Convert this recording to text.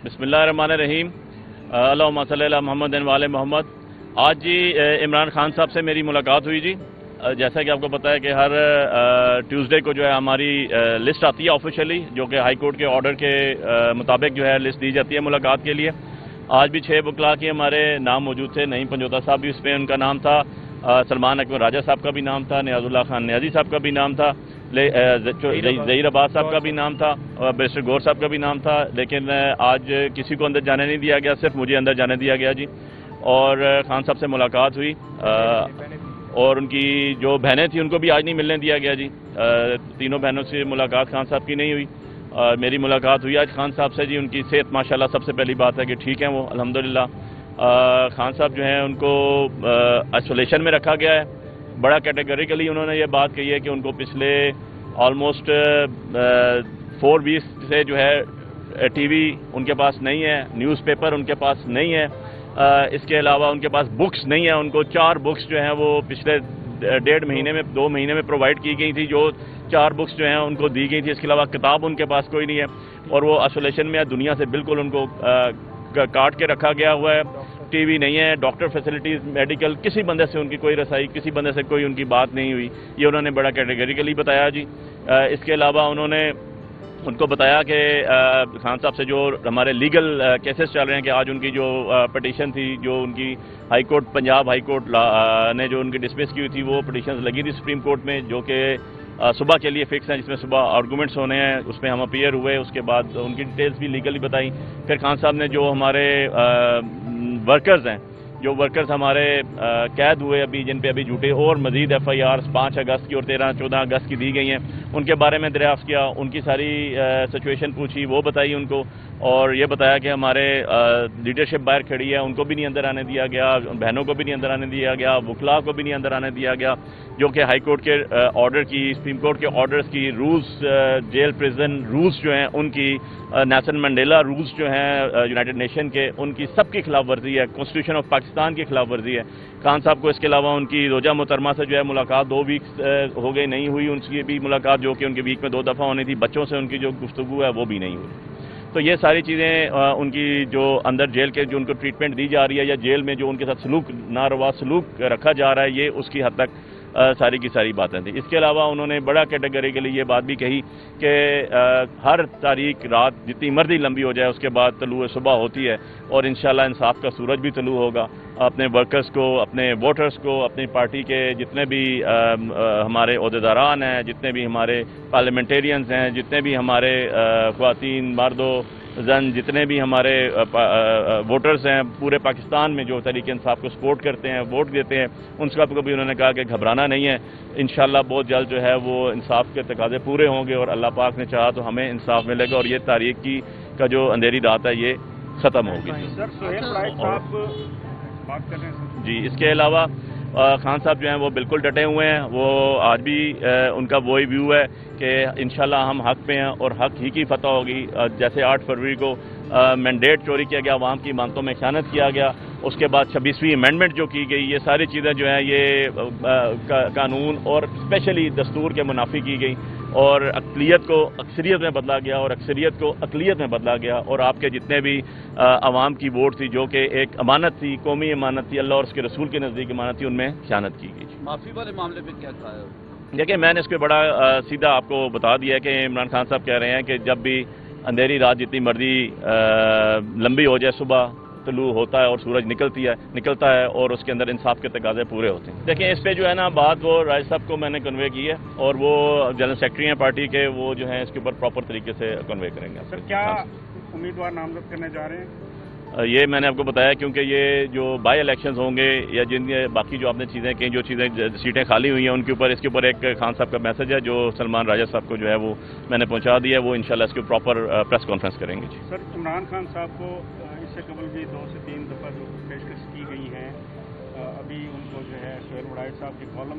بسم اللہ الرحمن الرحیم، اللہم صلی علی محمد و آل محمد۔ آج جی عمران خان صاحب سے میری ملاقات ہوئی جی۔ جیسا کہ آپ کو پتہ ہے کہ ہر ٹیوزڈے کو جو ہے ہماری لسٹ آتی ہے آفیشیلی، جو کہ ہائی کورٹ کے آرڈر کے مطابق جو ہے لسٹ دی جاتی ہے ملاقات کے لیے۔ آج بھی 6 وکلاء کے ہمارے نام موجود تھے۔ نعیم پنجوتا صاحب بھی اس پہ ان کا نام تھا، سلمان اکبر راجہ صاحب کا بھی نام تھا، نیاز اللہ خان نیازی صاحب کا بھی نام تھا، ظہیر عباس صاحب کا بھی نام تھا، بیرسٹر گور صاحب کا بھی نام تھا، لیکن آج کسی کو اندر جانے نہیں دیا گیا، صرف مجھے اندر جانے دیا گیا جی۔ اور خان صاحب سے ملاقات ہوئی اور ان کی جو بہنیں تھیں ان کو بھی آج نہیں ملنے دیا گیا جی۔ تینوں بہنوں سے ملاقات خان صاحب کی نہیں ہوئی، میری ملاقات ہوئی آج خان صاحب سے جی۔ ان کی صحت ماشاءاللہ سب سے پہلی بات ہے کہ ٹھیک ہیں وہ الحمدللہ۔ خان صاحب جو ہیں ان کو آئسولیشن میں رکھا گیا ہے۔ بڑا کیٹیگریکلی انہوں نے یہ بات کہی ہے کہ ان کو پچھلے آلموسٹ 4 ویکس سے جو ہے ٹی وی ان کے پاس نہیں ہے، نیوز پیپر ان کے پاس نہیں ہے، اس کے علاوہ ان کے پاس بکس نہیں ہے۔ ان کو 4 بکس جو ہیں وہ پچھلے 1.5 مہینے میں 2 مہینے میں پرووائڈ کی گئی تھی، جو 4 بکس جو ہیں ان کو دی گئی تھی۔ اس کے علاوہ کتاب ان کے پاس کوئی نہیں ہے، اور وہ آئسولیشن میں ہے، دنیا سے بالکل ان کو کاٹ کے رکھا گیا ہوا ہے۔ ٹی وی نہیں ہے، ڈاکٹر فیسلٹیز میڈیکل کسی بندے سے ان کی کوئی رسائی، کسی بندے سے کوئی ان کی بات نہیں ہوئی، یہ انہوں نے بڑا کیٹیگریکلی بتایا جی۔ اس کے علاوہ انہوں نے ان کو بتایا کہ خان صاحب سے جو ہمارے لیگل کیسز چل رہے ہیں، کہ آج ان کی جو پٹیشن تھی، جو ان کی high court Punjab high court نے جو ان کی ڈسمس کی ہوئی تھی، وہ پٹیشنز لگی تھی سپریم کورٹ میں، جو کہ صبح کے لیے فکس ہیں، جس میں صبح آرگومنٹس ہونے ہیں، اس میں ہم اپیئر ہوئے۔ اس کے بعد ان کی ڈیٹیلز بھی لیگلی بتائیں۔ پھر خان صاحب نے جو ہمارے ورکرز ہیں، جو ورکرز ہمارے قید ہوئے ابھی، جن پہ ابھی جھوٹے اور مزید FIRs 5 اگست کی اور 13-14 اگست کی دی گئی ہیں، ان کے بارے میں دریافت کیا، ان کی ساری سچویشن پوچھی، وہ بتائی ان کو، اور یہ بتایا کہ ہمارے لیڈرشپ باہر کھڑی ہے، ان کو بھی نہیں اندر آنے دیا گیا، بہنوں کو بھی نہیں اندر آنے دیا گیا، وکلاء کو بھی نہیں اندر آنے دیا گیا، جو کہ ہائی کورٹ کے آرڈر کی، سپریم کورٹ کے آرڈرز کی، رولز، جیل پریزن رولز جو ہیں ان کی، نیلسن منڈیلا رولز جو ہیں یونائٹڈ نیشن کے، ان کی سب کی خلاف ورزی ہے، کانسٹیٹیوشن آف پاکستان کی خلاف ورزی ہے۔ خان صاحب کو اس کے علاوہ ان کی روجہ محترمہ سے جو ہے ملاقات 2 ویکس ہو گئی، نہیں ہوئی ان کی بھی ملاقات، جو کہ ان کی ویک میں 2 دفعہ ہونی تھی۔ بچوں سے ان کی جو گفتگو ہے وہ بھی نہیں ہوئی۔ تو یہ ساری چیزیں ان کی جو اندر جیل کے جو ان کو ٹریٹمنٹ دی جا رہی ہے، یا جیل میں جو ان کے ساتھ سلوک، ناروا سلوک رکھا جا رہا ہے، یہ اس کی حد تک ساری کی ساری باتیں تھیں۔ اس کے علاوہ انہوں نے بڑا کیٹیگری کے لیے یہ بات بھی کہی کہ ہر تاریخ رات جتنی مرضی لمبی ہو جائے، اس کے بعد طلوع صبح ہوتی ہے، اور انشاءاللہ انصاف کا سورج بھی طلوع ہوگا۔ اپنے ورکرز کو، اپنے ووٹرز کو، اپنی پارٹی کے جتنے بھی ہمارے عہدیداران ہیں، جتنے بھی ہمارے پارلیمنٹیرینز ہیں، جتنے بھی ہمارے خواتین، مرد و زن، جتنے بھی ہمارے ووٹرز ہیں پورے پاکستان میں، جو تحریک انصاف کو سپورٹ کرتے ہیں، ووٹ دیتے ہیں، ان سب کو بھی انہوں نے کہا کہ گھبرانا نہیں ہے، انشاءاللہ بہت جلد جو ہے وہ انصاف کے تقاضے پورے ہوں گے، اور اللہ پاک نے چاہا تو ہمیں انصاف ملے گا، اور یہ تاریخ کا جو اندھیری رات ہے یہ ختم ہوگی جی۔ اس کے علاوہ خان صاحب جو ہیں وہ بالکل ڈٹے ہوئے ہیں، وہ آج بھی ان کا وہی ویو ہے کہ انشاءاللہ ہم حق پہ ہیں اور حق ہی کی فتح ہوگی۔ جیسے 8 فروری کو مینڈیٹ چوری کیا گیا، عوام کی مانتوں میں خیانت کیا گیا، اس کے بعد 26ویں امینڈمنٹ جو کی گئی، یہ ساری چیزیں جو ہیں یہ قانون اور اسپیشلی دستور کے منافی کی گئی، اور اقلیت کو اکثریت میں بدلا گیا، اور اکثریت کو اقلیت میں بدلا گیا، اور آپ کے جتنے بھی عوام کی ووٹ تھی، جو کہ ایک امانت تھی، قومی امانت تھی، اللہ اور اس کے رسول کے نزدیک امانت تھی، ان میں خیانت کی گئی۔ معافی والے معاملے پہ کیا کہا ہے؟ دیکھیں، میں نے اس کو بڑا سیدھا آپ کو بتا دیا ہے کہ عمران خان صاحب کہہ رہے ہیں کہ جب بھی اندھیری رات جتنی مرضی لمبی ہو جائے، صبح طلوع ہوتا ہے اور سورج نکلتا ہے، اور اس کے اندر انصاف کے تقاضے پورے ہوتے ہیں۔ دیکھیں، اس پہ جو ہے نا بات وہ راج صاحب کو میں نے کنوے کی ہے، اور وہ جنرل سیکرٹری ہیں پارٹی کے، وہ جو ہیں اس کے اوپر پراپر طریقے سے کنوے کریں گے۔ سر، کیا امیدوار نامزد کرنے جا رہے ہیں؟ یہ میں نے آپ کو بتایا، کیونکہ یہ جو بائی الیکشنز ہوں گے، یا جن باقی جو آپ نے چیزیں کہیں، جو چیزیں سیٹیں خالی ہوئی ہیں ان کے اوپر، اس کے اوپر ایک خان صاحب کا میسج ہے جو سلمان راجہ صاحب کو جو ہے وہ میں نے پہنچا دیا ہے، وہ انشاءاللہ اس کے پراپر پریس کانفرنس کریں گے جی۔ سر، عمران خان صاحب کو اس سے قبل بھی 2 سے 3 دفعہ جو پیشکش کی گئی ہیں، ابھی ان کو جو ہے سہیل وڑائچ صاحب کے کالم